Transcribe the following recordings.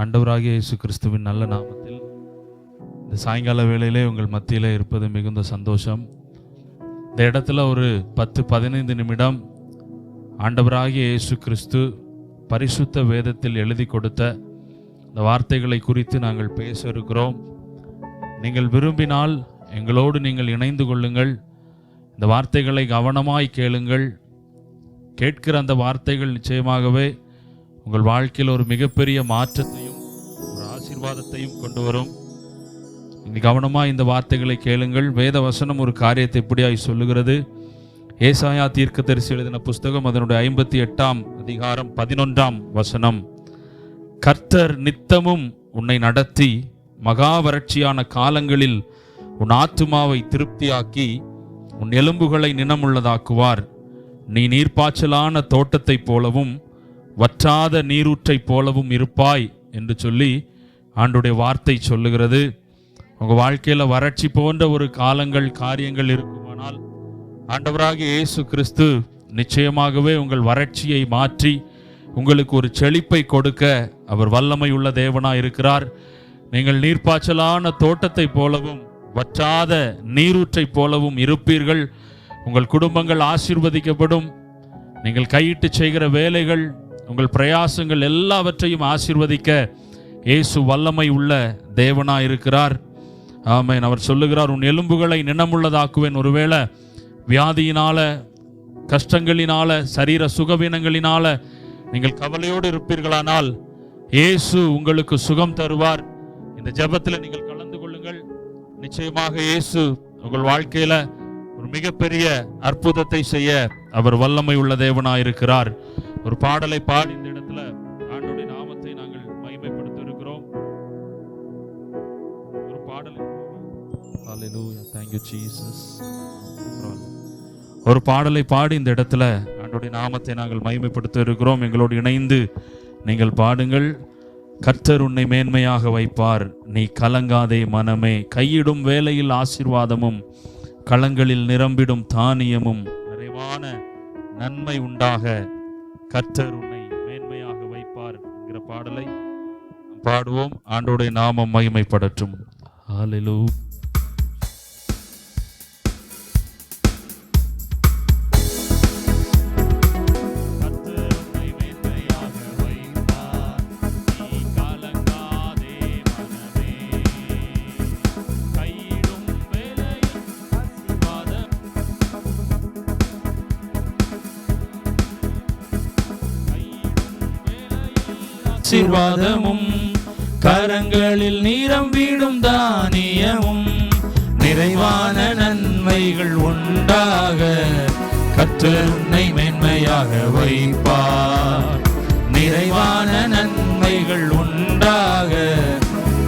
ஆண்டவராகிய இயேசு கிறிஸ்துவின் நல்ல நாமத்தில் இந்த சாயங்கால வேளையிலே உங்கள் மத்தியிலே இருப்பது மிகுந்த சந்தோஷம். இந்த இடத்துல ஒரு 10-15 நிமிடம் ஆண்டவராகிய இயேசு கிறிஸ்து பரிசுத்த வேதத்தில் எழுதி கொடுத்த இந்த வார்த்தைகளை குறித்து நாங்கள் பேச இருக்கிறோம். நீங்கள் விரும்பினால் எங்களோடு நீங்கள் இணைந்து கொள்ளுங்கள். இந்த வார்த்தைகளை கவனமாய் கேளுங்கள். கேட்கிற அந்த வார்த்தைகள் நிச்சயமாகவே உங்கள் வாழ்க்கையில் ஒரு மிகப்பெரிய மாற்றத்தையும் ஒரு ஆசீர்வாதத்தையும் கொண்டு வரும். நீங்கள் கவனமாக இந்த வார்த்தைகளை கேளுங்கள். வேத வசனம் ஒரு காரியத்தை இப்படியாய் சொல்லுகிறது. ஏசாயா தீர்க்கதரிசி எழுதின புஸ்தகம் அதனுடைய 58ஆம் அதிகாரம் 11ஆம் வசனம். கர்த்தர் நித்தமும் உன்னை நடத்தி மகா வறட்சியான காலங்களில் உன் ஆத்துமாவை திருப்தியாக்கி உன் எலும்புகளை நினமுள்ளதாக்குவார். நீ நீர்ப்பாய்ச்சலான தோட்டத்தைப் போலவும் வற்றாத நீரூற்றை போலவும் இருப்பாய் என்று சொல்லி ஆண்டுடைய வார்த்தை சொல்லுகிறது. உங்கள் வாழ்க்கையில் வறட்சி போன்ற ஒரு காரியங்கள் இருக்குமானால் ஆண்டவராகிய இயேசு கிறிஸ்து நிச்சயமாகவே உங்கள் வறட்சியை மாற்றி உங்களுக்கு ஒரு செழிப்பை கொடுக்க அவர் வல்லமை உள்ள தேவனாய் இருக்கிறார். நீங்கள் நீர்ப்பாய்ச்சலான தோட்டத்தை போலவும் வற்றாத நீரூற்றை போலவும் இருப்பீர்கள். உங்கள் குடும்பங்கள் ஆசீர்வதிக்கப்படும். நீங்கள் கையிட்டு செய்கிற வேலைகள், உங்கள் பிரயாசங்கள் எல்லாவற்றையும் ஆசீர்வதிக்க இயேசு வல்லமை உள்ள தேவனாய் இருக்கிறார். ஆமென். அவர் சொல்லுகிறார், உன் எலும்புகளை நினமுள்ளதாக்குவேன். ஒருவேளை வியாதியினால, கஷ்டங்களினால, சரீர சுகவீனங்களினால நீங்கள் கவலையோடு இருப்பீர்களானால் இயேசு உங்களுக்கு சுகம் தருவார். இந்த ஜெபத்தில் நீங்கள் கலந்து கொள்ளுங்கள். நிச்சயமாக இயேசு உங்கள் வாழ்க்கையில ஒரு மிகப்பெரிய அற்புதத்தை செய்ய அவர் வல்லமை உள்ள தேவனாய் இருக்கிறார். ஒரு பாடலை பாடி இந்த இடத்துல ஆண்டவருடைய நாமத்தை நாங்கள் மகிமைப்படுத்த இருக்கிறோம். ஒரு பாடல். ஹல்லேலூயா, thank you Jesus. ஒரு பாடலை பாடி இந்த இடத்துல ஆண்டவருடைய நாமத்தை நாங்கள் மகிமைப்படுத்த இருக்கிறோம். எங்களோடு இணைந்து நீங்கள் பாடுங்கள். கர்த்தர் உன்னை மேன்மையாக வைப்பார், நீ கலங்காதே மனமே. கையிடும் வேலையில் ஆசீர்வாதமும் களங்களில் நிரம்பிடும் தானியமும் நிறைவான நன்மை உண்டாக கர்த்தர் உன்னை மேன்மையாக வைப்பார் என்கிற பாடலை பாடுவோம். ஆண்டவருடைய நாமம் மகிமைப்படட்டும். ஹல்லேலூயா. ஆசீர்வாதமும் கரங்களில் நிரம்பிடும் தானியமும் நிறைவான நன்மைகள் உண்டாக கர்த்தர் உன்னை மேன்மையாக வைப்பார். நிறைவான நன்மைகள் உண்டாக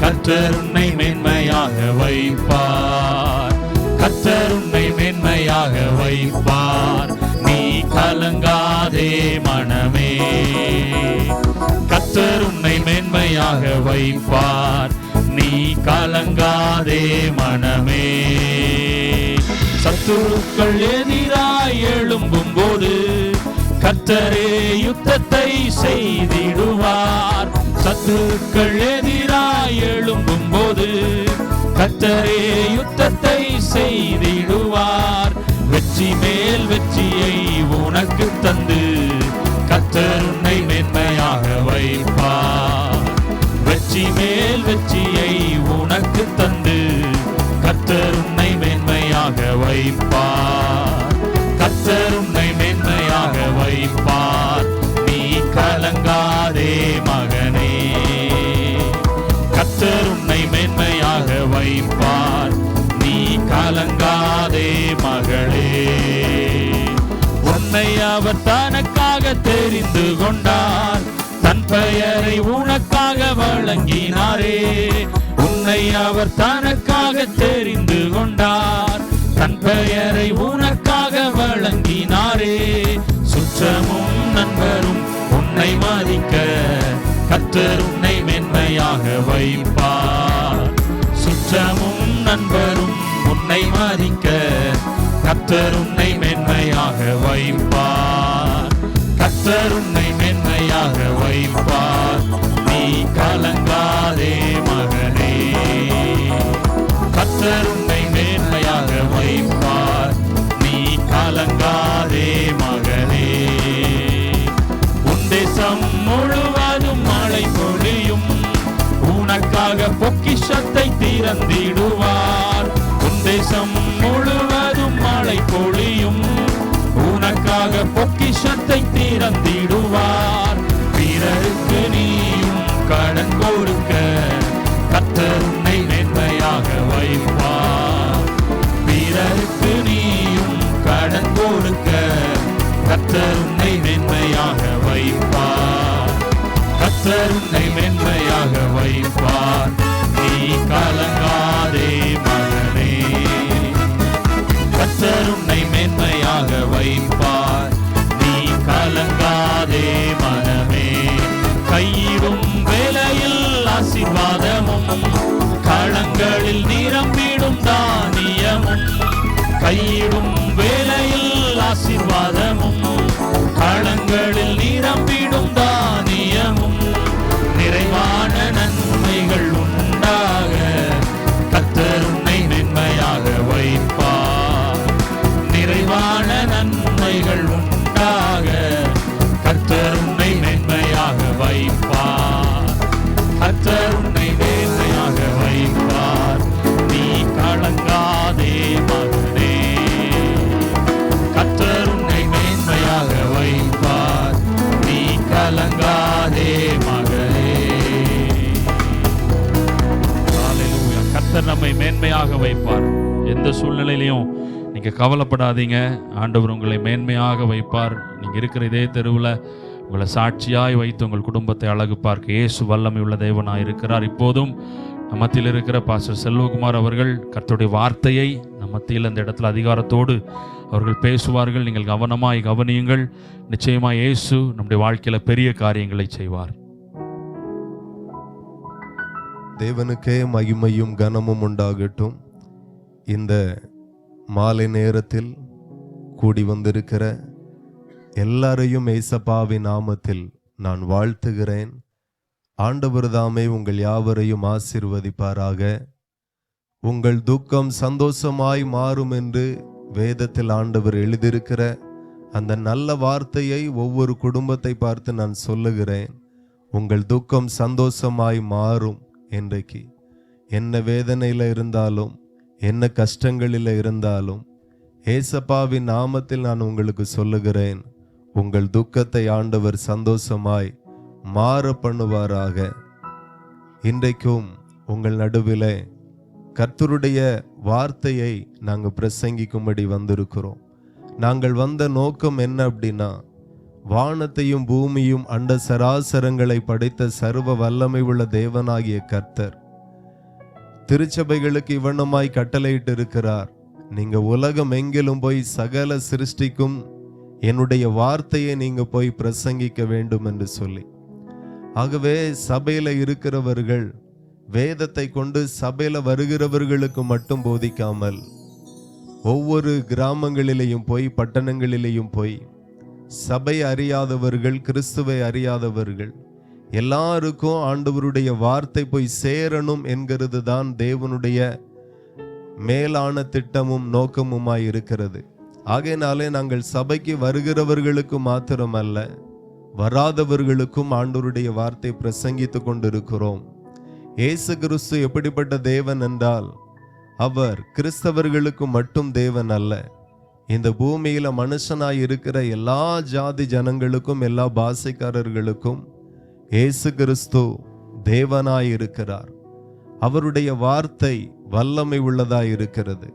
கர்த்தர் உன்னை மேன்மையாக வைப்பார். கர்த்தர் உன்னை மேன்மையாக வைப்பார். நீ கலங்காதே மனமே. கர்த்தர் உன்னை மேன்மையாக வைப்பார். நீ கலங்காதே மனமே. சத்துருக்கள் எதிராய் எழும்பும் போது கர்த்தரே யுத்தத்தை செய்திடுவார். சத்துருக்கள் எதிராய் எழும்பும் போது கர்த்தரே யுத்தத்தை செய்திடுவார். வெற்றி மேல் வெற்றியை உனக்கு தந்து கர்த்தர் உன்னை மேன்மையாக வைப்பார். வெற்றி மேல் வெற்றியை உனக்கு தந்து கர்த்தர் உன்னை மேன்மையாக வைப்பார். கர்த்தர் உன்னை மேன்மையாக வைப்பார். நீ கலங்காதே மகனே, கர்த்தர் உன்னை மேன்மையாக வைப்பார். நீ கலங்காதே மகளே. உன்னை அவர் தனக்காக தெரிந்து கொண்டார், தன் பெயரை உனக்காக வழங்கினாரே. உன்னை அவர் தனக்காக தெரிந்து கொண்டார், தன் பெயரை உனக்காக வழங்கினாரே. சுற்றமும் நண்பரும் உன்னை மதிக்க கர்த்தர் உன்னை மேன்மையாக வைப்பார். சுற்றமும் நண்பரும் உன்னை மதிக்க கர்த்தர் உன்னை மேன்மையாக வைப்பார். கர்த்தர் உன்னை மேன்மையாக வைப்பார். நீ கலங்காதே மகனே, கர்த்தர் உன்னை மேன்மையாக வைப்பார். நீ கலங்காதே மகனே. உன் தேசம் முழுவதும் மழை பொழியும், உனக்காக பொக்கிஷத்தை திறந்திடுவார். உன் தேசம் முழுவதும் மழை பொழியும், உனக்காக பொக்கிஷத்தை திறந்திடுவார். பிறருக்கு நீயும் கடன் கொடுக்க கர்த்தர் உன்னை மேன்மையாக வைப்பார். பிறருக்கு நீயும் கடன் கொடுக்க கர்த்தர் உன்னை மேன்மையாக வைப்பார். கர்த்தர் உன்னை மேன்மையாக வைப்பார். நீ கலங்காதே மகனே, கர்த்தர் உன்னை மேன்மையாக வைப்பார். நீ கலங்காதே மனமே. கையிடும் வேளையில் ஆசீர்வாதமும், களங்களில் நிரம்பிடும் தானியமும். கையிடும் வேளையில் ஆசீர்வாதமும், களங்களில் நிரம்பிடும் தானியமும். நிறைவான நன்மைகள் உண்டாக கர்த்தர் உன்னை மேன்மையாக வைப்பார். நிறைவான நன்மைகள் உண்டாக கர்த்தர் உன்னை மேன்மையாக வைப்பார். கர்த்தர் உன்னை மேன்மையாக வைப்பார். நீ கலங்காதே மகனே, கர்த்தர் உன்னை மேன்மையாக வைப்பார். நீ கலங்காதே மகளே. ஹல்லேலூயா. கர்த்தர் நம்மை மேன்மையாக வைப்பார். எந்த சூழ்நிலையிலையும் நீங்க கவலைப்படாதீங்க. ஆண்டவர் உங்களை மேன்மையாக வைப்பார். நீங்க இருக்கிற இதே தெருவில் உங்களை சாட்சியாய் வைத்து உங்கள் குடும்பத்தை அழகு பார்க்க இயேசு வல்லமை உள்ள தேவனாய் இருக்கிறார். இப்போதும் நம்ம மத்தியில் இருக்கிற பாஸ்டர் செல்வகுமார் அவர்கள் கர்த்தருடைய வார்த்தையை நம்ம மத்தியில் அந்த இடத்துல அதிகாரத்தோடு அவர்கள் பேசுவார்கள். நீங்கள் கவனமாய் கவனியுங்கள். நிச்சயமாக இயேசு நம்முடைய வாழ்க்கையில பெரிய காரியங்களை செய்வார். தேவனுக்கே மகிமையும் கனமும் உண்டாகட்டும். இந்த மாலை நேரத்தில் கூடி வந்திருக்கிற எல்லாரையும் ஏசப்பாவின் நாமத்தில் நான் வாழ்த்துகிறேன். ஆண்டவர் தாமே உங்கள் யாவரையும் ஆசீர்வதிப்பாராக. உங்கள் துக்கம் சந்தோஷமாய் மாறும் என்று வேதத்தில் ஆண்டவர் எழுதியிருக்கிற அந்த நல்ல வார்த்தையை ஒவ்வொரு குடும்பத்தை பார்த்து நான் சொல்லுகிறேன். உங்கள் துக்கம் சந்தோஷமாய் மாறும். இன்றைக்கு என்ன வேதனையில் இருந்தாலும், என்ன கஷ்டங்களில் இருந்தாலும், ஏசப்பாவின் நாமத்தில் நான் உங்களுக்கு சொல்லுகிறேன், உங்கள் துக்கத்தை ஆண்டவர் சந்தோஷமாய் மாற பண்ணுவாராக. இன்றைக்கும் உங்கள் நடுவிலே கர்த்தருடைய வார்த்தையை நாங்கள் பிரசங்கிக்கும்படி வந்திருக்கிறோம். நாங்கள் வந்த நோக்கம் என்ன அப்படின்னா, வானத்தையும் பூமியும் அண்ட சராசரங்களை படைத்த சர்வ வல்லமை உள்ள தேவனாகிய கர்த்தர் திருச்சபைகளுக்கு இவ்வண்ணமாய் கட்டளையிட்டு இருக்கிறார். நீங்க உலகம் எங்கிலும் போய் சகல சிருஷ்டிக்கும் என்னுடைய வார்த்தையை நீங்க போய் பிரசங்கிக்க வேண்டும் என்று சொல்லி. ஆகவே சபையில இருக்கிறவர்கள் வேதத்தை கொண்டு சபையில வருகிறவர்களுக்கு மட்டும் போதிக்காமல் ஒவ்வொரு கிராமங்களிலேயும் போய், பட்டணங்களிலேயும் போய் சபை அறியாதவர்கள், கிறிஸ்துவை அறியாதவர்கள் எல்லாருக்கும் ஆண்டவருடைய வார்த்தை போய் சேரணும் என்கிறது தான் தேவனுடைய மேலான திட்டமும் நோக்கமுமாய் இருக்கிறது. ஆகையினாலே நாங்கள் சபைக்கு வருகிறவர்களுக்கு மாத்திரமல்ல, வராதவர்களுக்கும் ஆண்டவருடைய வார்த்தை பிரசங்கித்து கொண்டிருக்கிறோம். இயேசு கிறிஸ்து எப்படிப்பட்ட தேவன் என்றால், அவர் கிறிஸ்தவர்களுக்கு மட்டும் தேவன் அல்ல, இந்த பூமியில மனுஷனாய் இருக்கிற எல்லா ஜாதி ஜனங்களுக்கும், எல்லா பாஷைக்காரர்களுக்கும் இயேசு கிறிஸ்து தேவனாய் இருக்கிறார். அவருடைய வார்த்தை வல்லமை உள்ளதாய் இருக்கிறது.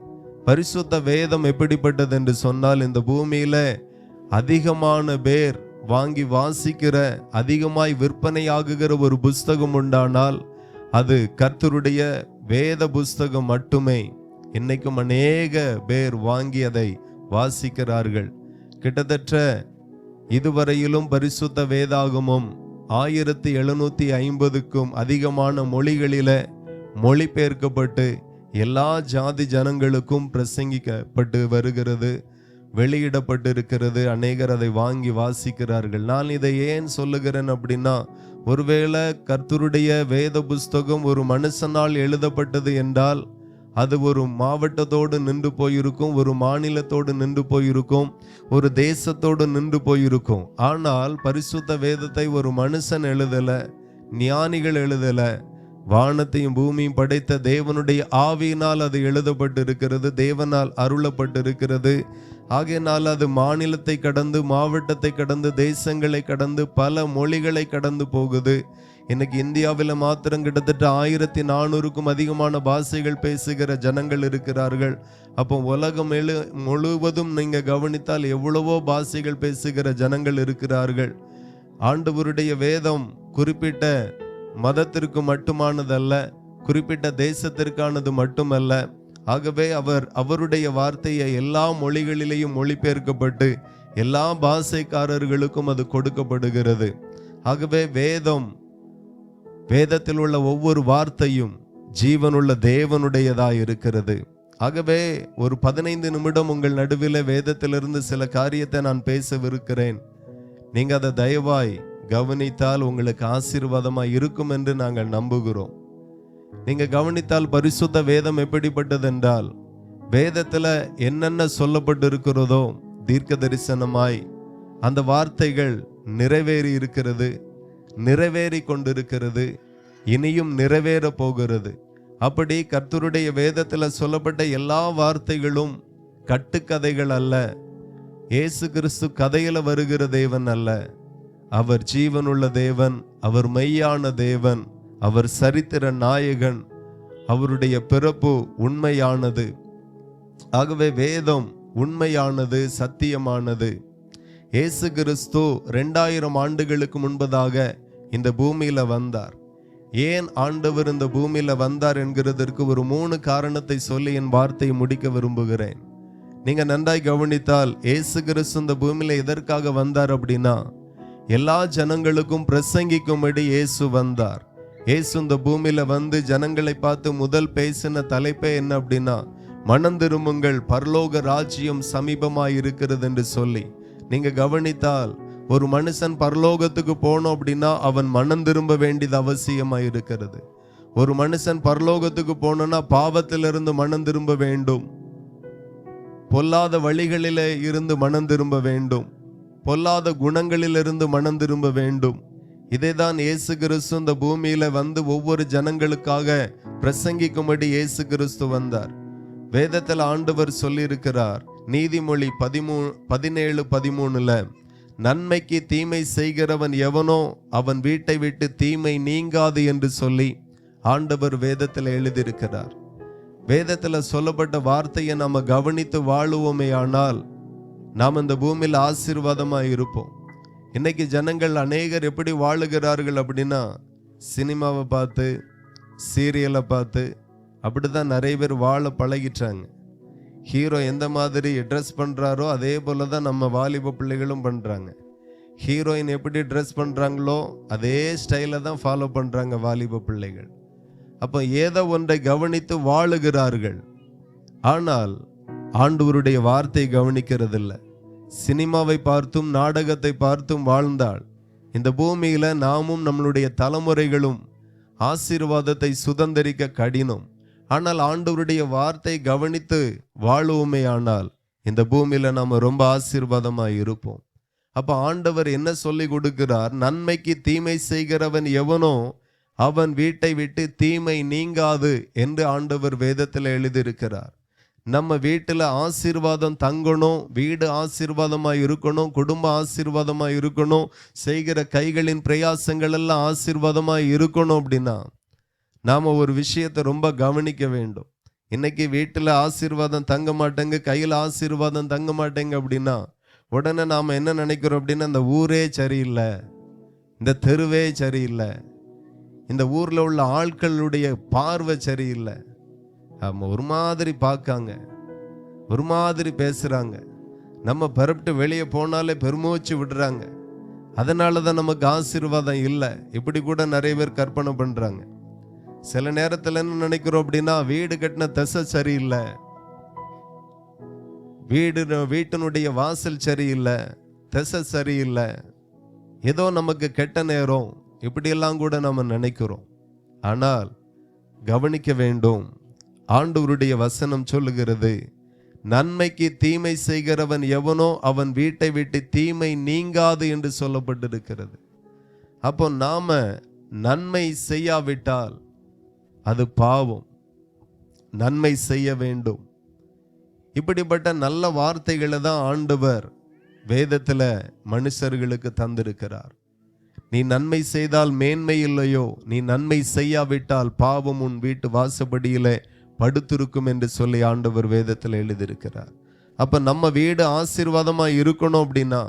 பரிசுத்த வேதம் எப்படிப்பட்டது என்று சொன்னால், இந்த பூமியில அதிகமான பேர் வாங்கி வாசிக்கிற, அதிகமாய் விற்பனையாகுகிற ஒரு புஸ்தகம் உண்டானால் அது கர்த்தருடைய வேத புஸ்தகம் மட்டுமே. இன்னைக்கும் அநேக பேர் வாங்கி அதை வாசிக்கிறார்கள். கிட்டத்தட்ட இதுவரையிலும் பரிசுத்த வேதாகமும் 1750க்கும் அதிகமான மொழிகளில மொழிபெயர்க்கப்பட்டு எல்லா ஜாதி ஜனங்களுக்கும் பிரசங்கிக்கப்பட்டு வருகிறது, வெளியிடப்பட்டிருக்கிறது. அநேகர் அதை வாங்கி வாசிக்கிறார்கள். நான் இதை ஏன் சொல்லுகிறேன் அப்படின்னா, ஒருவேளை கர்த்தருடைய வேத புஸ்தகம் ஒரு மனுஷனால் எழுதப்பட்டது என்றால் அது ஒரு மாவட்டத்தோடு நின்று போயிருக்கும், ஒரு மாநிலத்தோடு நின்று போயிருக்கும், ஒரு தேசத்தோடு நின்று போயிருக்கும். ஆனால் பரிசுத்த வேதத்தை ஒரு மனுஷன் எழுதல, ஞானிகள் எழுதல, வானத்தையும் பூமியும் படைத்த தேவனுடைய ஆவியினால் அது எழுதப்பட்டிருக்கிறது, தேவனால் அருளப்பட்டிருக்கிறது. ஆகையினால் அது மாநிலத்தை கடந்து, மாவட்டத்தை கடந்து, தேசங்களை கடந்து, பல மொழிகளை கடந்து போகுது. இன்னைக்கு இந்தியாவில் மாத்திரம் கிட்டத்தட்ட 1400க்கும் அதிகமான பாஷைகள் பேசுகிற ஜனங்கள் இருக்கிறார்கள். அப்போ உலகம் முழுவதும் நீங்க கவனித்தால் எவ்வளவோ பாஷைகள் பேசுகிற ஜனங்கள் இருக்கிறார்கள். ஆண்டவருடைய வேதம் குறிப்பிட்ட மதத்திற்கு மட்டுமானதல்ல, குறிப்பிட்ட தேசத்திற்கானது மட்டுமல்ல. ஆகவே அவருடைய வார்த்தையை எல்லா மொழிகளிலேயும் மொழிபெயர்க்கப்பட்டு எல்லா பாஷைக்காரர்களுக்கும் அது கொடுக்கப்படுகிறது. ஆகவே வேதத்தில் உள்ள ஒவ்வொரு வார்த்தையும் ஜீவனுள்ள தேவனுடையதாய் இருக்கிறது. ஆகவே ஒரு 15 நிமிடம் உங்கள் நடுவில் வேதத்திலிருந்து சில காரியத்தை நான் பேசவிருக்கிறேன். நீங்க அதை தயவாய் கவனித்தால் உங்களுக்கு ஆசீர்வாதமாய் இருக்கும் என்று நாங்கள் நம்புகிறோம். நீங்க கவனித்தால் பரிசுத்த வேதம் எப்படிப்பட்டது என்றால், வேதத்துல என்னென்ன சொல்லப்பட்டு இருக்கிறதோ தீர்க்க தரிசனமாய் அந்த வார்த்தைகள் நிறைவேறி இருக்கிறது, நிறைவேறி கொண்டிருக்கிறது, இனியும் நிறைவேற போகிறது. அப்படி கர்த்தருடைய வேதத்துல சொல்லப்பட்ட எல்லா வார்த்தைகளும் கட்டுக்கதைகள் அல்ல. இயேசு கிறிஸ்து கதையில வருகிற தேவன் அல்ல. அவர் ஜீவனுள்ள தேவன், அவர் மெய்யான தேவன், அவர் சரித்திர நாயகன், அவருடைய பிறப்பு உண்மையானது. ஆகவே வேதம் உண்மையானது, சத்தியமானது. இயேசு கிறிஸ்து 2000 ஆண்டுகளுக்கு முன்பதாக இந்த பூமியில வந்தார். ஏன் ஆண்டவர் இந்த பூமியில வந்தார் என்கிறதற்கு ஒரு 3 காரணத்தை சொல்லி என் வார்த்தையை முடிக்க விரும்புகிறேன். நீங்க நன்றாய் கவனித்தால், இயேசு கிறிஸ்து இந்த பூமியில எதற்காக வந்தார் அப்படின்னா, எல்லா ஜனங்களுக்கும் பிரசங்கிக்கும்படி இயேசு வந்தார். இயேசு இந்த பூமியில வந்து ஜனங்களை பார்த்து முதல் பேசின தலைப்பே என்ன அப்படின்னா, மனம் திரும்புங்கள், பரலோக ராஜ்யம் சமீபமாய் இருக்கிறது என்று சொல்லி. நீங்க கவனித்தால், ஒரு மனுஷன் பரலோகத்துக்கு போனோம் அப்படின்னா அவன் மனம் திரும்ப வேண்டியது அவசியமாய் இருக்கிறது. ஒரு மனுஷன் பரலோகத்துக்கு போனோம்னா பாவத்திலிருந்து மனம் திரும்ப வேண்டும், பொல்லாத வழிகளிலே இருந்து மனம் திரும்ப வேண்டும், பொல்லாத குணங்களிலிருந்து மனம் திரும்ப வேண்டும். இதைதான் இயேசு கிறிஸ்து இந்த பூமியில வந்து ஒவ்வொரு ஜனங்களுக்காக பிரசங்கிக்கும்படி இயேசு கிறிஸ்து வந்தார். வேதத்தில் ஆண்டவர் சொல்லி இருக்கிறார், நீதிமொழி 17:13, நன்மைக்கு தீமை செய்கிறவன் எவனோ அவன் வீட்டை விட்டு தீமை நீங்காது என்று சொல்லி ஆண்டவர் வேதத்தில் எழுதியிருக்கிறார். வேதத்தில் சொல்லப்பட்ட வார்த்தையை நம்ம கவனித்து வாழுவோமே ஆனால் நாம் இந்த பூமியில் ஆசீர்வாதமாக இருப்போம். இன்னைக்கு ஜனங்கள் அநேகர் எப்படி வாழுகிறார்கள் அப்படின்னா, சினிமாவை பார்த்து, சீரியலை பார்த்து அப்படிதான் நிறைய பேர் வாழ பழகிட்டாங்க. ஹீரோ எந்த மாதிரி ட்ரெஸ் பண்ணுறாரோ அதே போல தான் நம்ம வாலிப பிள்ளைகளும் பண்ணுறாங்க. ஹீரோயின் எப்படி ட்ரெஸ் பண்ணுறாங்களோ அதே ஸ்டைலை தான் ஃபாலோ பண்ணுறாங்க வாலிப பிள்ளைகள். அப்போ ஏதோ ஒன்றை கவனித்து வாழுகிறார்கள். ஆனால் ஆண்டவருடைய வார்த்தை கவனிக்கிறதில்லை. சினிமாவை பார்த்தும் நாடகத்தை பார்த்தும் வாழ்ந்தால் இந்த பூமியில நாமும் நம்மளுடைய தலைமுறைகளும் ஆசீர்வாதத்தை சுதந்தரிக்க கடினம். ஆனால் ஆண்டவருடைய வார்த்தை கவனித்து வாழுவோமே ஆனால் இந்த பூமியில நாம ரொம்ப ஆசீர்வாதமாய் இருப்போம். அப்ப ஆண்டவர் என்ன சொல்லி கொடுக்கிறார்? நன்மைக்கு தீமை செய்கிறவன் எவனோ அவன் வீட்டை விட்டு தீமை நீங்காது என்று ஆண்டவர் வேதத்தில் எழுதியிருக்கிறார். நம்ம வீட்டில் ஆசீர்வாதம் தங்கணும், வீடு ஆசீர்வாதமாய் இருக்கணும், குடும்பம் ஆசீர்வாதமாய் இருக்கணும், செய்கிற கைகளின் பிரயாசங்கள் எல்லாம் ஆசீர்வாதமாய் இருக்கணும். அப்படின்னா நாம ஒரு விஷயத்தை ரொம்ப கவனிக்க வேண்டும். இன்னைக்கு வீட்டில் ஆசீர்வாதம் தங்க மாட்டேங்க, கையில் ஆசீர்வாதம் தங்க மாட்டேங்க அப்படின்னா உடனே நாம் என்ன நினைக்கிறோம் அப்படின்னா, இந்த ஊரே சரியில்லை, இந்த தெருவே சரியில்லை, இந்த ஊரில் உள்ள ஆட்களுடைய பார்வை சரியில்லை, ஒரு மாதிரி பார்க்காங்க, ஒரு மாதிரி பேசுகிறாங்க, நம்ம பரப்பிட்டு வெளியே போனாலே பெருமூச்சு விடுறாங்க, அதனால தான் நமக்கு ஆசீர்வாதம் இல்லை. இப்படி கூட நிறைய பேர் கற்பனை பண்ணுறாங்க. சில நேரத்தில் என்ன நினைக்கிறோம் அப்படின்னா, வீடு கட்டின திசை சரியில்லை, வீட்டினுடைய வாசல் சரியில்லை, திசை சரியில்லை, ஏதோ நமக்கு கெட்ட நேரம், இப்படியெல்லாம் கூட நம்ம நினைக்கிறோம். ஆனால் கவனிக்க வேண்டும், ஆண்டவருடைய வசனம் சொல்லுகிறது, நன்மைக்கு தீமை செய்கிறவன் எவனோ அவன் வீட்டை விட்டு தீமை நீங்காது என்று சொல்லப்பட்டிருக்கிறது. அப்போ நாம நன்மை செய்யாவிட்டால் அது பாவம், நன்மை செய்ய வேண்டும். இப்படிப்பட்ட நல்ல வார்த்தைகளை தான் ஆண்டவர் வேதத்துல மனுஷர்களுக்கு தந்திருக்கிறார். நீ நன்மை செய்தால் மேன்மை இல்லையோ, நீ நன்மை செய்யாவிட்டால் பாவம் உன் வீட்டு வாசப்படியில படுத்திருக்கும் என்று சொல்லி ஆண்டவர் வேதத்தில் எழுதியிருக்கிறார். அப்ப நம்ம வீடு ஆசீர்வாதமா இருக்கணும் அப்படின்னா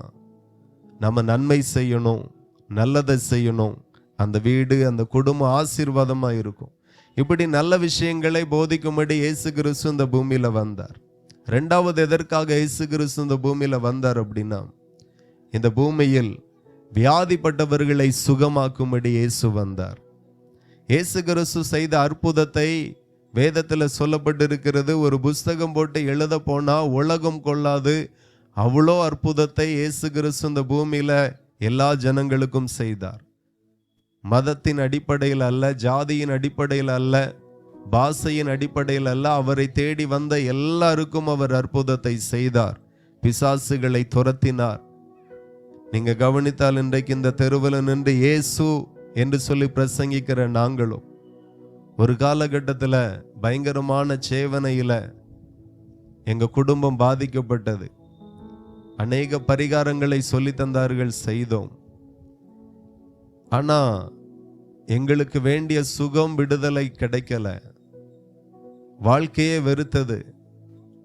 நம்ம நன்மை செய்யணும், நல்லதை செய்யணும், அந்த வீடு அந்த குடும்பம் ஆசீர்வாதமா இருக்கும். இப்படி நல்ல விஷயங்களை போதிக்கும்படி இயேசு கிறிஸ்து இந்த பூமியில வந்தார். ரெண்டாவது எதற்காக இயேசு கிறிஸ்து இந்த பூமியில வந்தார் அப்படின்னா, இந்த பூமியில் வியாதிப்பட்டவர்களை சுகமாக்கும்படி இயேசு வந்தார். இயேசு கிறிஸ்து செய்த அற்புதத்தை வேதத்துல சொல்லப்பட்டிருக்கிறது. ஒரு புஸ்தகம் போட்டு எழுத போனா உலகம் கொள்ளாது அவ்வளோ அற்புதத்தை இயேசு கிறிஸ்து இந்த பூமியில எல்லா ஜனங்களுக்கும் செய்தார். மதத்தின் அடிப்படையில் அல்ல, ஜாதியின் அடிப்படையில் அல்ல, பாஷையின் அடிப்படையில் அல்ல, அவரை தேடி வந்த எல்லாருக்கும் அவர் அற்புதத்தை செய்தார். பிசாசுகளை துரத்தினார். நீங்க கவனித்தால் இன்றைக்கு இந்த தெருவில் நின்று இயேசு என்று சொல்லி பிரசங்கிக்கிற நாங்களும் ஒரு காலகட்டத்தில் பயங்கரமான சேவனையில எங்க குடும்பம் பாதிக்கப்பட்டது. அநேக பரிகாரங்களை சொல்லி தந்தார்கள், செய்தோம். ஆனா எங்களுக்கு வேண்டிய சுகம் விடுதலை கிடைக்கல. வாழ்க்கையே வெறுத்தது.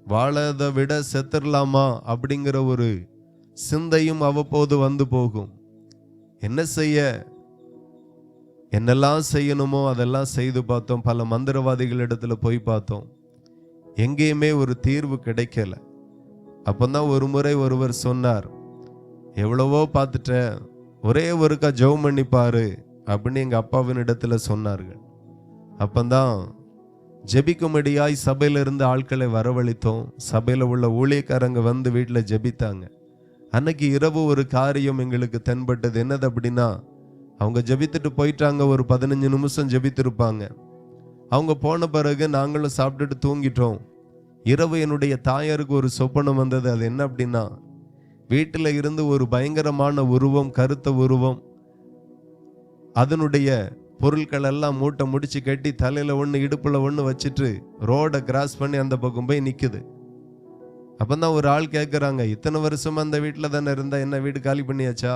வாழதை விட செத்துடலாமா அப்படிங்கிற ஒரு சிந்தையும் அவ்வப்போது வந்து போகும். என்ன செய்ய, என்னெல்லாம் செய்யணுமோ அதெல்லாம் செய்து பார்த்தோம். பல மந்திரவாதிகளிடத்துல போய் பார்த்தோம், எங்கேயுமே ஒரு தீர்வு கிடைக்கல. அப்பந்தான் ஒரு முறை ஒருவர் சொன்னார், எவ்வளவோ பார்த்துட்ட, ஒரே ஒருக்கா ஜெபம் பண்ணி பாரு அப்படின்னு எங்க அப்பாவின் இடத்துல சொன்னார்கள். அப்பந்தான் ஜெபிக்கும்படியாய் சபையில இருந்து ஆட்களை வரவழைத்தோம். சபையில உள்ள ஊழியக்காரங்க வந்து வீட்டில் ஜெபித்தாங்க. அன்னைக்கு இரவு ஒரு காரியம் எங்களுக்கு தென்பட்டது. என்னது அப்படின்னா, அவங்க ஜெபித்துட்டு போயிட்டாங்க. ஒரு 15 நிமிஷம் ஜெபித்திருப்பாங்க. அவங்க போன பிறகு நாங்களும் சாப்பிட்டுட்டு தூங்கிட்டோம். இரவு என்னுடைய தாயாருக்கு ஒரு சொப்பனம் வந்தது. அது என்ன அப்படின்னா, வீட்டில் இருந்து ஒரு பயங்கரமான உருவம், கருத்த உருவம், அதனுடைய பொருட்கள் எல்லாம் மூட்டை முடிச்சு கட்டி தலையில ஒன்று இடுப்புல ஒன்று வச்சுட்டு ரோடை கிராஸ் பண்ணி அந்த பக்கம் போய் நிற்குது. அப்பந்தான் ஒரு ஆள் கேட்குறாங்க, இத்தனை வருஷமா அந்த வீட்டில் தானே இருந்தா, என்ன வீடு காலி பண்ணியாச்சா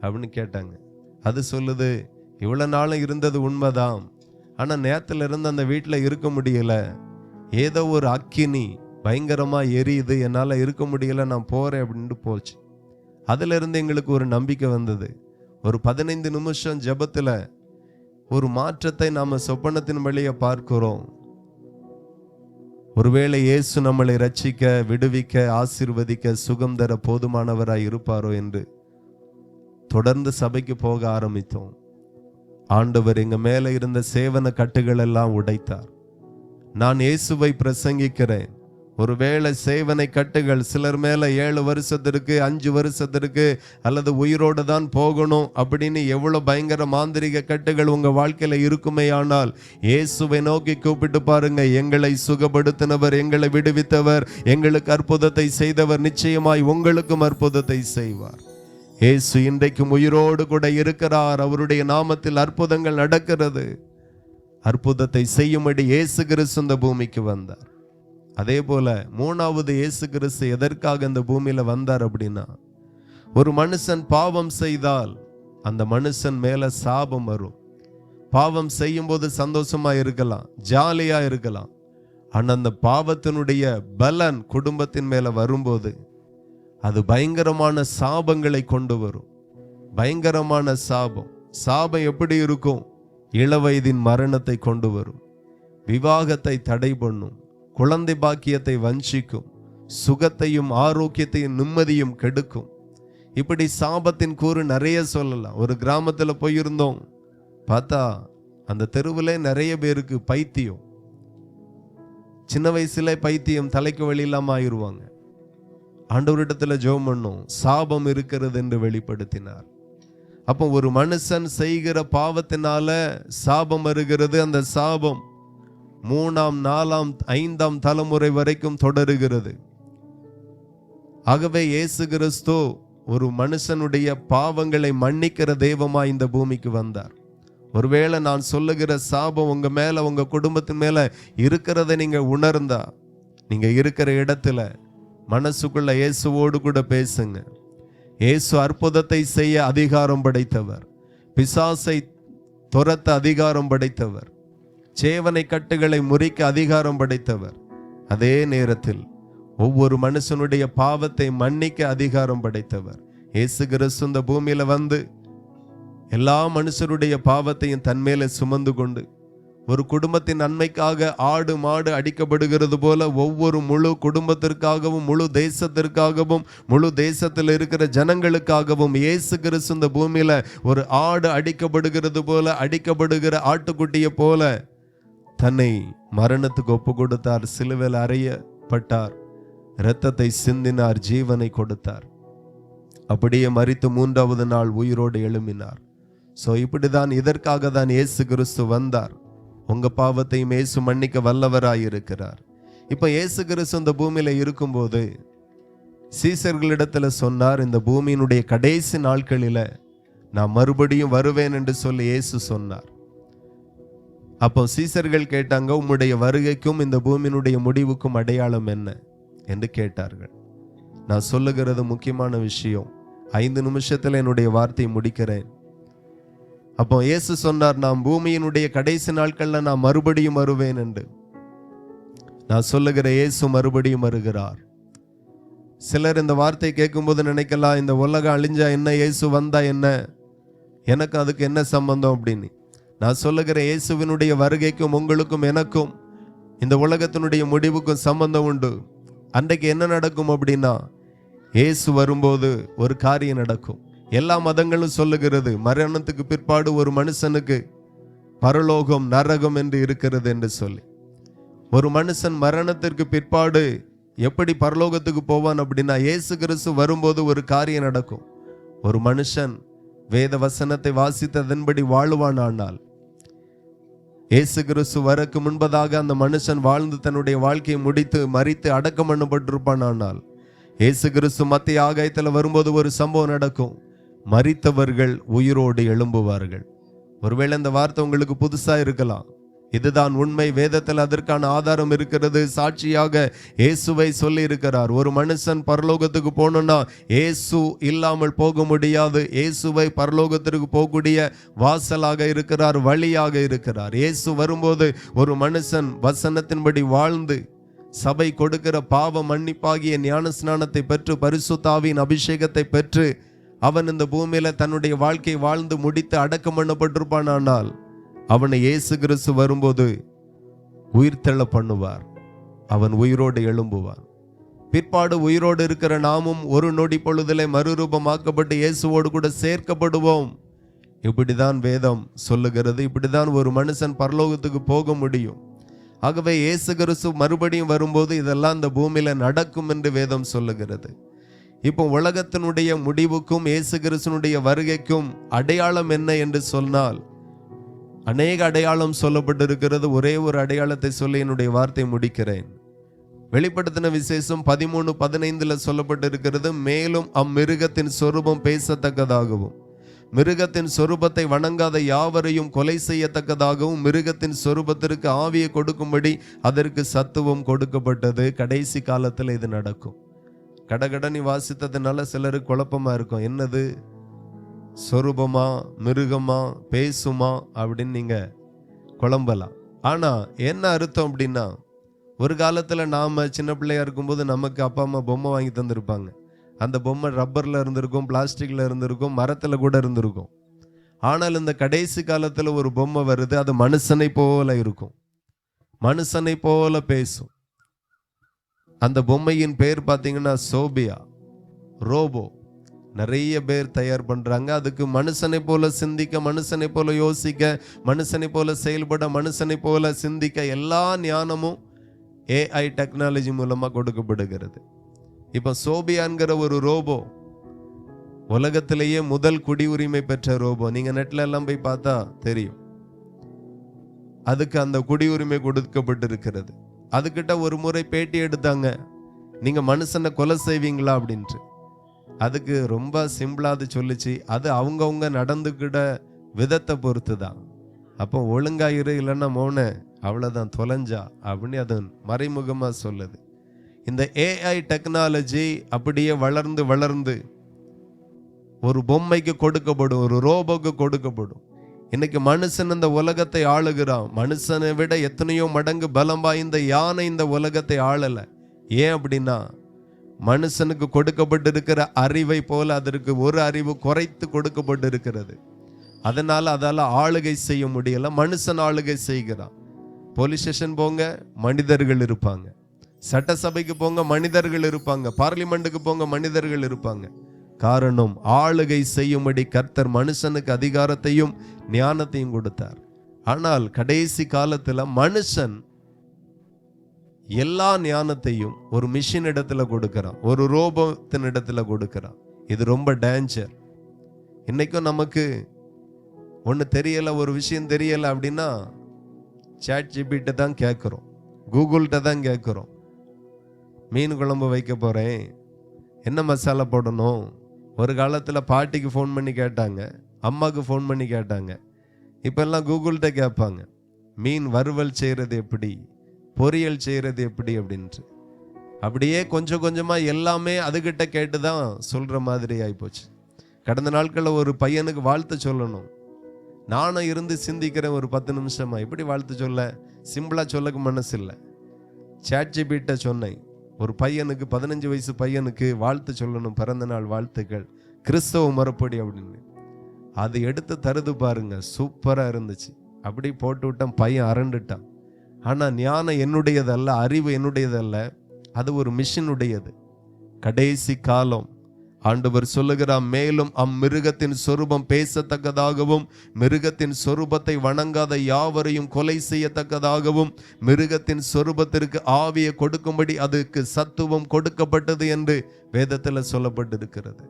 அப்படின்னு கேட்டாங்க. அது சொல்லுது, இவ்வளோ நாளும் இருந்தது உண்மைதான், ஆனால் நேரத்தில் இருந்து அந்த வீட்டில் இருக்க முடியல, ஏதோ ஒரு அக்கினி பயங்கரமாக எரியுது, என்னால் இருக்க முடியல, நான் போகிறேன் அப்படின்ட்டு போச்சு. அதிலிருந்து எங்களுக்கு ஒரு நம்பிக்கை வந்தது. ஒரு 15 நிமிஷம் ஜெபத்தில் ஒரு மாற்றத்தை நாம் சொப்பனத்தின் வழியை பார்க்கிறோம். ஒருவேளை இயேசு நம்மளை ரட்சிக்க, விடுவிக்க, ஆசீர்வதிக்க, சுகம் தர போதுமானவராய் இருப்பாரோ என்று தொடர்ந்து சபைக்கு போக ஆரம்பித்தோம். ஆண்டவர் எங்க மேல இருந்த சேவன கட்டுகள் எல்லாம் உடைத்தார். நான் இயேசுவை பிரசங்கிக்கிறேன், ஒருவேளை சேவனை கட்டுகள் சிலர் மேல 7 வருஷத்திற்கு 5 வருஷத்திற்கு அல்லது உயிரோடு தான் போகணும் அப்படின்னு எவ்வளவு பயங்கர மாந்திரிக கட்டுகள் உங்க வாழ்க்கையில இருக்குமே, ஆனால் இயேசுவை நோக்கி கூப்பிட்டு பாருங்க. எங்களை சுகப்படுத்தினவர், எங்களை விடுவித்தவர், எங்களுக்கு அற்புதத்தை செய்தவர் நிச்சயமாய் உங்களுக்கும் அற்புதத்தை செய்வார். இயேசு இன்றைக்கும் உயிரோடு கூட இருக்கிறார். அவருடைய நாமத்தில் அற்புதங்கள் நடக்கிறது. அற்புதத்தை செய்யும்படி இயேசு கிறிஸ்து இந்த பூமிக்கு வந்தார். அதே போல 3வது இயேசு கிறிஸ்து எதற்காக இந்த பூமியில வந்தார் அப்படின்னா, ஒரு மனுஷன் பாவம் செய்தால் அந்த மனுஷன் மேல சாபம் வரும். பாவம் செய்யும் போது சந்தோஷமா இருக்கலாம், ஜாலியா இருக்கலாம். ஆனா அந்த பாவத்தினுடைய பலன் குடும்பத்தின் மேல வரும்போது அது பயங்கரமான சாபங்களை கொண்டு வரும். பயங்கரமான சாபம். சாபம் எப்படி இருக்கும்? இளவயதின் மரணத்தை கொண்டு வரும், விவாகத்தை தடை பண்ணும், குழந்தை பாக்கியத்தை வஞ்சிக்கும், சுகத்தையும் ஆரோக்கியத்தையும் நிம்மதியும் கெடுக்கும். இப்படி சாபத்தின் கூறு நிறைய சொல்லலாம். ஒரு கிராமத்துல போயிருந்தோம், பார்த்தா அந்த தெருவில் நிறைய பேருக்கு பைத்தியம். சின்ன வயசுல பைத்தியம், தலைக்கு வழி இல்லாம ஆயிடுவாங்க. ஆண்டவரிடத்துல ஜெபம் பண்ணோம், சாபம் இருக்கிறது என்று வெளிப்படுத்தினார். அப்போ ஒரு மனுஷன் செய்கிற பாவத்தினால சாபம் வருகிறது. அந்த சாபம் 3ஆம் 4ஆம் 5ஆம் தலைமுறை வரைக்கும் தொடருகிறது. ஆகவே இயேசு கிறிஸ்து ஒரு மனுஷனுடைய பாவங்களை மன்னிக்கிற தெய்வமாய் இந்த பூமிக்கு வந்தார். ஒருவேளை நான் சொல்லுகிற சாபம் உங்க மேல, உங்க குடும்பத்தின் மேல இருக்கிறத நீங்க உணர்ந்தா, நீங்க இருக்கிற இடத்துல மனசுக்குள்ள இயேசுவோடு கூட பேசுங்க. இயேசு அற்புதத்தை செய்ய அதிகாரம் படைத்தவர், பிசாசை துரத்த அதிகாரம் படைத்தவர், சேவனை கட்டுகளை முறிக்க அதிகாரம் படைத்தவர். அதே நேரத்தில் ஒவ்வொரு மனுஷனுடைய பாவத்தை மன்னிக்க அதிகாரம் படைத்தவர். இயேசு கிறிஸ்து இந்த பூமியில வந்து எல்லா மனுஷருடைய பாவத்தையும் தன்மேல சுமந்து கொண்டு ஒரு குடும்பத்தின் நன்மைக்காக ஆடு மாடு அடிக்கப்படுகிறது போல ஒவ்வொரு முழு குடும்பத்திற்காகவும் முழு தேசத்திற்காகவும் முழு தேசத்தில் இருக்கிற ஜனங்களுக்காகவும் இயேசு கிறிஸ்து இந்த பூமியில ஒரு ஆடு அடிக்கப்படுகிறது போல, அடிக்கப்படுகிற ஆட்டுக்குட்டியை போல தன்னை மரணத்துக்கு ஒப்பு கொடுத்தார். சிலுவையில் அறையப்பட்டார், இரத்தத்தை சிந்தினார், ஜீவனை கொடுத்தார். அப்படியே மரித்து 3வது நாள் உயிரோடு எழும்பினார். இப்படிதான், இதற்காக தான் இயேசு கிறிஸ்து வந்தார். உங்க பாவத்தையும் இயேசு மன்னிக்க வல்லவராயிருக்கிறார். இப்ப இயேசு கிறிஸ்து இந்த பூமியில இருக்கும்போது சீசர்களிடத்துல சொன்னார், இந்த பூமியினுடைய கடைசி நாட்களில நான் மறுபடியும் வருவேன் என்று சொல்லி இயேசு சொன்னார். அப்போ சீசர்கள் கேட்டாங்க, உம்முடைய வருகைக்கும் இந்த பூமியினுடைய முடிவுக்கும் அடையாளம் என்ன என்று கேட்டார்கள். நான் சொல்லுகிறது முக்கியமான விஷயம். 5 நிமிஷத்துல என்னுடைய வார்த்தையை முடிக்கிறேன். அப்போ இயேசு சொன்னார், நான் பூமியினுடைய கடைசி நாட்கள்ல நான் மறுபடியும் வருவேன் என்று. நான் சொல்லுகிற இயேசு மறுபடியும் வருகிறார். சிலர் இந்த வார்த்தை கேட்கும்போது நினைக்கலாம், இந்த உலகம் அழிஞ்சா என்ன, இயேசு வந்தா என்ன, எனக்கு அதுக்கு என்ன சம்பந்தம் அப்படின்னு. நான் சொல்லுகிற இயேசுவினுடைய வருகைக்கும் உங்களுக்கும் எனக்கும் இந்த உலகத்தினுடைய முடிவுக்கும் சம்பந்தம் உண்டு. அன்றைக்கு என்ன நடக்கும் அப்படின்னா, இயேசு வரும்போது ஒரு காரியம் நடக்கும். எல்லா மதங்களும் சொல்லுகிறது, மரணத்துக்கு பிற்பாடு ஒரு மனுஷனுக்கு பரலோகம் நரகம் என்று இருக்கிறது என்று சொல்லி. ஒரு மனுஷன் மரணத்திற்கு பிற்பாடு எப்படி பரலோகத்துக்கு போவான் அப்படின்னா, இயேசு கிறிஸ்து வரும்போது ஒரு காரியம் நடக்கும். ஒரு மனுஷன் வேத வசனத்தை வாசித்ததன்படி வாழ்வானால், இயேசு கிறிஸ்து வரக்கு முன்பதாக அந்த மனுஷன் வாழ்ந்து தன்னுடைய வாழ்க்கையை முடித்து மரித்து அடக்கம் பண்ணப்பட்டிருப்பான். ஆனால் இயேசு கிறிஸ்து மத்திய ஆகாயத்தில் வரும்போது ஒரு சம்பவம் நடக்கும். மரித்தவர்கள் உயிரோடு எழும்புவார்கள். ஒருவேளை இந்த வார்த்தை உங்களுக்கு புதுசா இருக்கலாம். இதுதான் உண்மை. வேதத்தில் அதற்கான ஆதாரம் இருக்கிறது. சாட்சியாக இயேசுவை சொல்லி இருக்கிறார். ஒரு மனுஷன் பரலோகத்துக்கு போகணும்னா இயேசு இல்லாமல் போக முடியாது. இயேசுவை பரலோகத்திற்கு போகக்கூடிய வாசலாக இருக்கிறார், வழியாக இருக்கிறார். இயேசு வரும்போது ஒரு மனுஷன் வசனத்தின்படி வாழ்ந்து சபை கொடுக்கிற பாவ மன்னிப்பாகிய ஞான ஸ்நானத்தை பெற்று பரிசுத்தாவின் அபிஷேகத்தை பெற்று அவன் இந்த பூமியில தன்னுடைய வாழ்க்கை வாழ்ந்து முடித்து அடக்கம் பண்ணப்பட்டிருப்பான். ஆனால் அவனை இயேசு கிறிஸ்து வரும்போது உயிர்த்தெழ பண்ணுவார். அவன் உயிரோடு எழும்புவான். பிற்பாடு உயிரோடு இருக்கிற நாமும் ஒரு நொடி பொழுதிலே மறுரூபமாக்கப்பட்டு இயேசுவோடு கூட சேர்க்கப்படுவோம். இப்படிதான் வேதம் சொல்லுகிறது. இப்படிதான் ஒரு மனுஷன் பரலோகத்துக்கு போக முடியும். ஆகவே இயேசு கிறிஸ்து மறுபடியும் வரும்போது இதெல்லாம் இந்த பூமியில நடக்கும் என்று வேதம் சொல்லுகிறது. இப்போ உலகத்தினுடைய முடிவுக்கும் இயேசு கிறிஸ்துனுடைய வருகைக்கும் அடையாளம் என்ன என்று சொன்னால் அநேக அடையாளம் சொல்லப்பட்டிருக்கிறது. ஒரே ஒரு அடையாளத்தை சொல்லி என்னுடைய வார்த்தை முடிக்கிறேன். வெளிப்படுத்தின விசேஷம் 13:15 சொல்லப்பட்டிருக்கிறது, மேலும் அம்மிருகத்தின் சொரூபம் பேசத்தக்கதாகவும் மிருகத்தின் சொரூபத்தை வணங்காத யாவரையும் கொலை செய்யத்தக்கதாகவும் மிருகத்தின் சொரூபத்திற்கு ஆவியை கொடுக்கும்படி அதற்கு சத்துவம் கொடுக்கப்பட்டது. கடைசி காலத்தில் இது நடக்கும். கடகடனி வாசித்ததுனால சிலருக்கு குழப்பமா இருக்கும். என்னது சொரூபமா மிருகமா பேசுமா அப்படின்னு நீங்க குழம்பலாம். ஆனா என்ன அர்த்தம் அப்படின்னா, ஒரு காலத்துல நாம சின்ன பிள்ளையா இருக்கும்போது நமக்கு அப்பா அம்மா பொம்மை வாங்கி தந்திருப்பாங்க. அந்த பொம்மை ரப்பர்ல இருந்திருக்கும், பிளாஸ்டிக்ல இருந்திருக்கும், மரத்துல கூட இருந்திருக்கும். ஆனால் இந்த கடைசி காலத்துல ஒரு பொம்மை வருது, அது மனுஷனை போல இருக்கும், மனுஷனை போல பேசும். அந்த பொம்மையின் பேர் பார்த்தீங்கன்னா சோபியா, ரோபோ. நிறைய பேர் தயார் பண்றாங்க. அதுக்கு மனுஷனை போல சிந்திக்க, மனுஷனை போல யோசிக்க, மனுஷனை போல செயல்பட, மனுஷனை போல சிந்திக்க எல்லா ஞானமும் AI டெக்னாலஜி மூலமா கொடுக்கப்படுகிறது. இப்ப சோபியான்கிற ஒரு ரோபோ உலகத்திலேயே முதல் குடியுரிமை பெற்ற ரோபோ. நீங்க நெட்ல எல்லாம் போய் பார்த்தா தெரியும். அதுக்கு அந்த குடியுரிமை கொடுக்கப்பட்டிருக்கிறது. அதுகிட்ட ஒரு முறை பேட்டி எடுத்தாங்க, நீங்க மனுஷனை கொலை செய்வீங்களா அப்படின்ட்டு. அதுக்கு ரொம்ப சிம்பிளா அது சொல்லிச்சு, அது அவங்கவுங்க நடந்துக்கிட விதத்தை பொறுத்து தான். அப்போ ஒழுங்காயிரு, இல்லைன்னா மோன அவ்வளவுதான் தொலைஞ்சா அப்படின்னு அது மறைமுகமா சொல்லுது. இந்த AI டெக்னாலஜி அப்படியே வளர்ந்து வளர்ந்து ஒரு பொம்மைக்கு கொடுக்கப்படும், ஒரு ரோபோக்கு கொடுக்கப்படும். இன்னைக்கு மனுஷன் இந்த உலகத்தை ஆளுகிறான். மனுஷனை விட எத்தனையோ மடங்கு பலம் வாய்ந்த யானை இந்த உலகத்தை ஆளல. ஏன் அப்படின்னா, மனுஷனுக்கு கொடுக்கப்பட்டிருக்கிற அறிவை போல அதற்கு ஒரு அறிவு குறைத்து கொடுக்கப்பட்டிருக்கிறது. அதனால அதால ஆளுகை செய்ய முடியல. மனுஷன் ஆளுகை செய்கிறான். போலீஸ் ஸ்டேஷன் போங்க, மனிதர்கள் இருப்பாங்க. சட்டசபைக்கு போங்க, மனிதர்கள் இருப்பாங்க. பார்லிமெண்ட்டுக்கு போங்க, மனிதர்கள் இருப்பாங்க. காரணம், ஆளுகை செய்யும்படி கர்த்தர் மனுஷனுக்கு அதிகாரத்தையும் ஞானத்தையும் கொடுத்தார். ஆனால் கடைசி காலத்துல மனுஷன் எல்லா ஞானத்தையும் ஒரு மிஷின் இடத்துல கொடுக்கிறான், ஒரு ரோபோத்தின் இடத்துல கொடுக்கிறான். இது ரொம்ப டேஞ்சர். இன்னைக்கும் நமக்கு ஒன்று தெரியல, ஒரு விஷயம் தெரியல அப்படின்னா ChatGPT தான் கேட்குறோம், கூகுள்கிட்ட தான் கேட்குறோம். மீன் குழம்பு வைக்க போறேன், என்ன மசாலா போடணும். ஒரு காலத்தில் பாட்டிக்கு ஃபோன் பண்ணி கேட்டாங்க, அம்மாவுக்கு ஃபோன் பண்ணி கேட்டாங்க. இப்பெல்லாம் கூகுள்கிட்ட கேட்பாங்க, மீன் வறுவல் செய்கிறது எப்படி, பொரியல் செய்கிறது எப்படி அப்படின்ட்டு. அப்படியே கொஞ்சம் கொஞ்சமாக எல்லாமே அதுகிட்ட கேட்டு தான் சொல்கிற மாதிரி ஆகிப்போச்சு. கடந்த நாட்களில் ஒரு பையனுக்கு வாழ்த்து சொல்லணும், நானும் இருந்து சிந்திக்கிறேன் ஒரு 10 நிமிஷமா. எப்படி வாழ்த்து சொல்ல, சிம்பிளாக சொல்லக்கு மனசு இல்லை. ChatGPT சொன்னேன், ஒரு பையனுக்கு 15 வயசு பையனுக்கு வாழ்த்து சொல்லணும், பிறந்த நாள் வாழ்த்துக்கள் கிறிஸ்தவ முறைப்படி அப்படின்னு. அது எடுத்து தருது பாருங்க, சூப்பராக இருந்துச்சு. அப்படி போட்டு விட்டான், பையன் அரண்டுட்டான். ஆனால் ஞானம் என்னுடையதல்ல, அறிவு என்னுடையதல்ல, அது ஒரு மிஷினுடையது. கடைசி காலம் ஆண்டவர் சொல்லுகிறார், மேலும் அம்மிருகத்தின் சொரூபம் பேசத்தக்கதாகவும் மிருகத்தின் சொரூபத்தை வணங்காத யாவரையும் கொலை செய்யத்தக்கதாகவும் மிருகத்தின் சொரூபத்திற்கு ஆவியை கொடுக்கும்படி அதுக்கு சத்துவம் கொடுக்கப்பட்டது என்று வேதத்தில் சொல்லப்பட்டிருக்கிறது.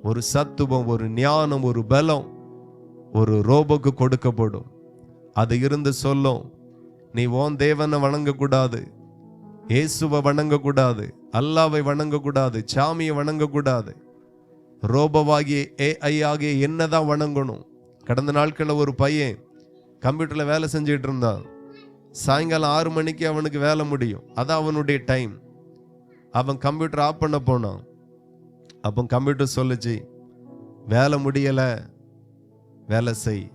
ஒரு சத்துவம், ஒரு ஞானம், ஒரு பலம் ஒரு ரோபோக்கு கொடுக்கப்படும். அது இருந்து சொல்லும், நீ உன் தேவனை வணங்கக்கூடாது, இயேசுவை வணங்கக்கூடாது, அல்லாவை வணங்கக்கூடாது, சாமியை வணங்கக்கூடாது, ரோபோவாகிய AI ஆகிய என்னதான் வணங்கணும். கடந்த நாட்களில் ஒரு பையன் கம்ப்யூட்டரில் வேலை செஞ்சுட்டு இருந்தான். சாயங்காலம் 6 மணிக்கு அவனுக்கு வேலை முடியும், அதான் அவனுடைய டைம். அவன் கம்ப்யூட்டர் ஆஃப் பண்ண போனான். அப்போ கம்ப்யூட்டர் சொல்லுச்சு, வேலை முடியலை, வேலை செய்.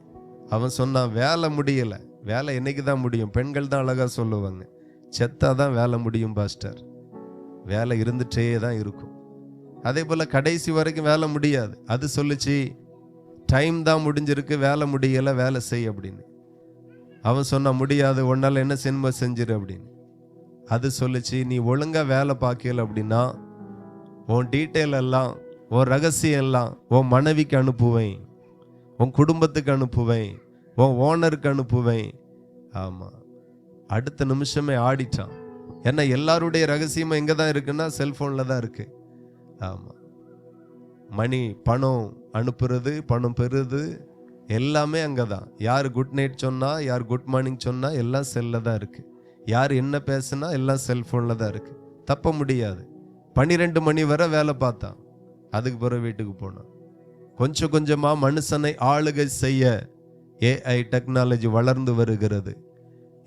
அவன் சொன்னான், வேலை முடியலை, வேலை என்னைக்கு தான் முடியும்? பெண்கள் தான் அழகாக சொல்லுவாங்க, செத்தாதான் வேலை முடியும் பாஸ்டர், வேலை இருந்துட்டே தான் இருக்கும். அதே போல் கடைசி வரைக்கும் வேலை முடியாது. அது சொல்லுச்சு, டைம் தான் முடிஞ்சிருக்கு, வேலை முடியலை, வேலை செய் அப்படின்னு. அவன் சொன்னான், முடியாது, உன்னால் என்ன சென்ம செஞ்சிரு அப்படின்னு. அது சொல்லுச்சு, நீ ஒழுங்காக வேலை பார்க்கல அப்படின்னா உன் டீட்டெயில் எல்லாம், உன் ரகசியம் எல்லாம் உன் மனைவிக்கு அனுப்புவேன், உன் குடும்பத்துக்கு அனுப்புவேன், உன் ஓனருக்கு அனுப்புவேன். ஆமாம், அடுத்த நிமிஷமே ஆடிட்டான். ஏன்னா எல்லாருடைய ரகசியமும் எங்கே தான் இருக்குன்னா செல்ஃபோனில் தான் இருக்கு. ஆமாம், மணி பணம் அனுப்புறது, பணம் பெறுது, எல்லாமே அங்கே தான். யார் குட் நைட் சொன்னா, யார் குட் மார்னிங் சொன்னா எல்லாம் செல்லில் தான் இருக்கு. யார் என்ன பேசுனா எல்லாம் செல்ஃபோனில் தான் இருக்கு. தப்ப முடியாது. 12 மணி வரை வேலை பார்த்தான், அதுக்கு பிறகு வீட்டுக்கு போனான். கொஞ்சம் கொஞ்சமாக மனுஷனை ஆளுகை செய்ய ஏஐ டெக்னாலஜி வளர்ந்து வருகிறது.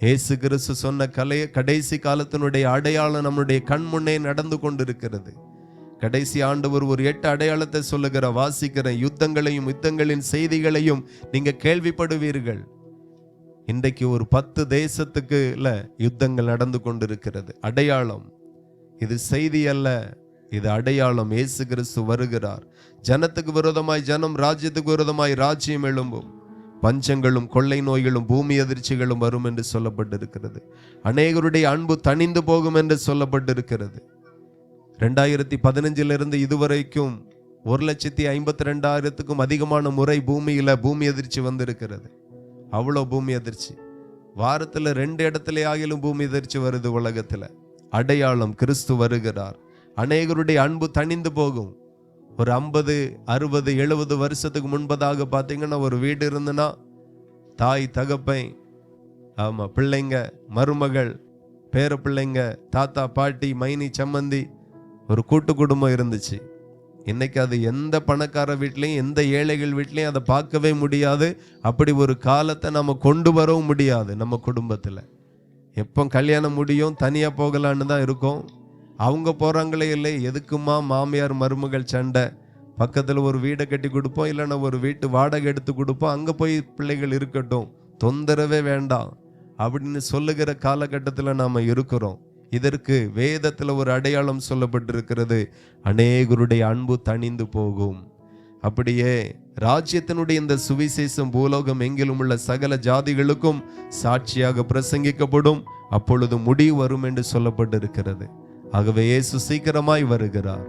இயேசு கிறிஸ்து சொன்ன கடைசி காலத்தினுடைய அடையாளம் நம்முடைய கண் முன்னே நடந்து கொண்டிருக்கிறது. கடைசி ஆண்டவர் ஒரு 8 அடையாளத்தை சொல்லுகிற வாசிக்கிற யுத்தங்களையும் யுத்தங்களின் செய்திகளையும் நீங்க கேள்விப்படுவீர்கள். இன்றைக்கு ஒரு 10 தேசத்துக்கு யுத்தங்கள் நடந்து கொண்டிருக்கிறது. அடையாளம், இது செய்தி அல்ல, இது அடையாளம். இயேசு கிறிஸ்து வருகிறார். ஜனத்துக்கு விரோதமாய் ஜனம், ராஜ்யத்துக்கு விரோதமாய் ராஜ்யம் எழும்பும். பஞ்சங்களும் கொள்ளை நோய்களும் பூமி அதிர்ச்சிகளும் வரும் என்று சொல்லப்பட்டிருக்கிறது. அநேகருடைய அன்பு தணிந்து போகும் என்று சொல்லப்பட்டிருக்கிறது. 2015 இதுவரைக்கும் 1,52,000க்கும் அதிகமான முறை பூமி அதிர்ச்சி வந்திருக்கிறது. அவ்வளோ பூமி அதிர்ச்சி. வாரத்தில் 2 இடத்துல ஆகிலும் பூமி அதிர்ச்சி வருது உலகத்துல. அடையாளம், கிறிஸ்து வருகிறார். அநேகருடைய அன்பு தணிந்து போகும். ஒரு 50, 60, 70 வருஷத்துக்கு முன்பதாக பார்த்தீங்கன்னா ஒரு வீடு இருந்துன்னா தாய், தகப்பை, ஆமா, பிள்ளைங்க, மருமகள், பேர பிள்ளைங்க, தாத்தா, பாட்டி, மைனி, சம்மந்தி, ஒரு கூட்டு குடும்பம் இருந்துச்சு. இன்னைக்கு அது எந்த பணக்கார வீட்லையும் எந்த ஏழைகள் வீட்லையும் அதை பார்க்கவே முடியாது. அப்படி ஒரு காலத்தை நம்ம கொண்டு வரவும் முடியாது. நம்ம குடும்பத்தில் எப்போ கல்யாணம் முடியும், தனியாக போகலான்னு தான் இருக்கும். அவங்க போகிறாங்களே இல்லை, எதுக்குமா மாமியார் மருமகள் சண்டை, பக்கத்தில் ஒரு வீடை கட்டி கொடுப்போம், இல்லைன்னா ஒரு வீட்டு வாடகை எடுத்து கொடுப்போம், அங்கே போய் பிள்ளைகள் இருக்கட்டும், தொந்தரவே வேண்டாம் அப்படின்னு சொல்லுகிற காலகட்டத்தில் நாம் இருக்கிறோம். இதற்கு வேதத்தில் ஒரு அடையாளம் சொல்லப்பட்டிருக்கிறது. அநேகருடைய அன்பு தணிந்து போகும். அப்படியே ராஜ்யத்தினுடைய இந்த சுவிசேஷம் பூலோகம் எங்கிலும் உள்ள சகல ஜாதிகளுக்கும் சாட்சியாக பிரசங்கிக்கப்படும். அப்பொழுது முடிவு வரும் என்று சொல்லப்பட்டிருக்கிறது. ஆகவே இயேசு சீக்கிரமாய் வருகிறார்.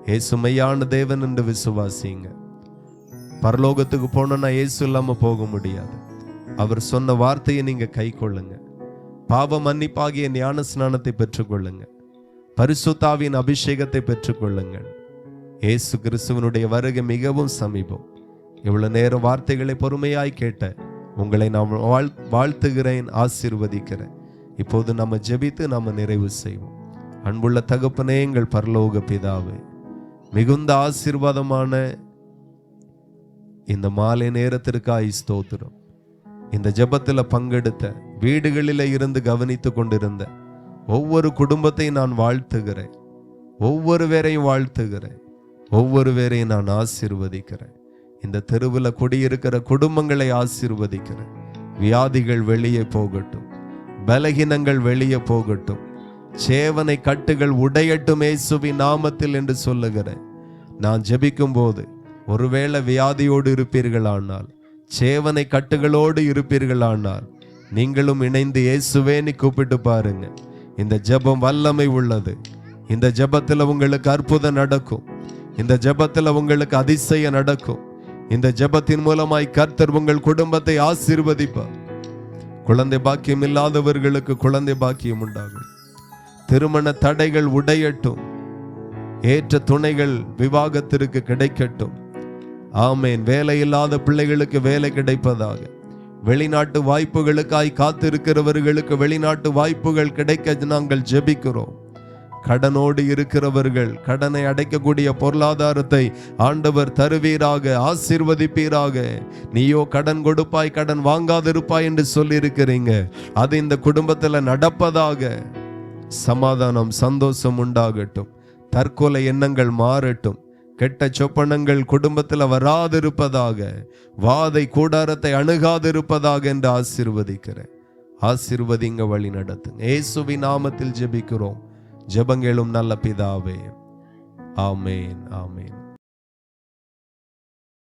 இயேசு மெய்யான தேவன் என்று விசுவாசிங்க. பரலோகத்துக்கு போனோம்னா இயேசு இல்லாம போக முடியாது. அவர் சொன்ன வார்த்தையை நீங்க கை கொள்ளுங்க. பாவ மன்னிப்பாகிய ஞான ஸ்நானத்தை பெற்றுக்கொள்ளுங்க. பரிசுத்தாவின் அபிஷேகத்தை பெற்றுக்கொள்ளுங்கள். இயேசு கிறிஸ்துவனுடைய வருகை மிகவும் சமீபம். இவ்வளவு நேரம் வார்த்தைகளை பொறுமையாய் கேட்ட உங்களை நான் வாழ்த்துகிறேன், ஆசீர்வதிக்கிறேன். இப்போது நம்ம ஜெபித்து நாம நிறைவு செய்வோம். அன்புள்ள தகப்பனே, எங்கள் பரலோக பிதாவே, மிகுந்த ஆசீர்வாதமான இந்த மாலை நேரத்திற்காய் ஸ்தோத்திரம். இந்த ஜெபத்தில் பங்கெடுத்த, வீடுகளில் இருந்து கவனித்து கொண்டிருந்த ஒவ்வொரு குடும்பத்தையும் நான் வாழ்த்துகிறேன். ஒவ்வொரு பேரையும் வாழ்த்துகிறேன். ஒவ்வொரு பேரையும் நான் ஆசீர்வதிக்கிறேன். இந்த தெருவில் குடியிருக்கிற குடும்பங்களை ஆசீர்வதிக்கிறேன். வியாதிகள் வெளியே போகட்டும், பலகீனங்கள் வெளியே போகட்டும், சேவனை கட்டுகள் உடையட்டும் இயேசுவின் நாமத்தில் என்று சொல்லுகிறேன். நான் ஜெபிக்கும் போது ஒருவேளை வியாதியோடு இருப்பீர்களானால், சேவனை கட்டுகளோடு இருப்பீர்களானால், நீங்களும் இணைந்து இயேசுவேன்னு கூப்பிட்டு பாருங்க. இந்த ஜெபம் வல்லமை உள்ளது. இந்த ஜெபத்தில் உங்களுக்கு அற்புதம் நடக்கும். இந்த ஜெபத்தில் உங்களுக்கு அதிசயம் நடக்கும். இந்த ஜெபத்தின் மூலமாய் கர்த்தர் உங்கள் குடும்பத்தை ஆசீர்வதிப்பார். குழந்தை பாக்கியம் இல்லாதவர்களுக்கு குழந்தை பாக்கியம் உண்டாகும். திருமண தடைகள் உடையட்டும். ஏற்ற துணைகள் விவாகத்திற்கு கிடைக்கட்டும். ஆமேன். வேலை இல்லாத பிள்ளைகளுக்கு வேலை கிடைப்பதாக. வெளிநாட்டு வாய்ப்புகளுக்காய் காத்திருக்கிறவர்களுக்கு வெளிநாட்டு வாய்ப்புகள் கிடைக்க நாங்கள் ஜெபிக்கிறோம். கடனோடு இருக்கிறவர்கள் கடனை அடைக்கக்கூடிய பொருளாதாரத்தை ஆண்டவர் தருவீராக, ஆசீர்வதிப்பீராக. நீயோ கடன் கொடுப்பாய், கடன் வாங்காதிருப்பாய் என்று சொல்லி இருக்கிறீங்க. அது இந்த குடும்பத்தில் நடப்பதாக. சமாதானம், சந்தோஷம் உண்டாகட்டும். தற்கொலை எண்ணங்கள் மாறட்டும். கெட்ட சொப்பனங்கள் குடும்பத்தில் வராதிருப்பதாக. வாதை கூடாரத்தை அணுகாதிருப்பதாக என்று ஆசீர்வதிக்கிறேன். ஆசீர்வதிங்க, வழி நடத்துங்க. இயேசுவின் நாமத்தில் ஜெபிக்கிறோம். ஜெபங்களும் நல்ல பிதாவே. ஆமேன், ஆமேன்.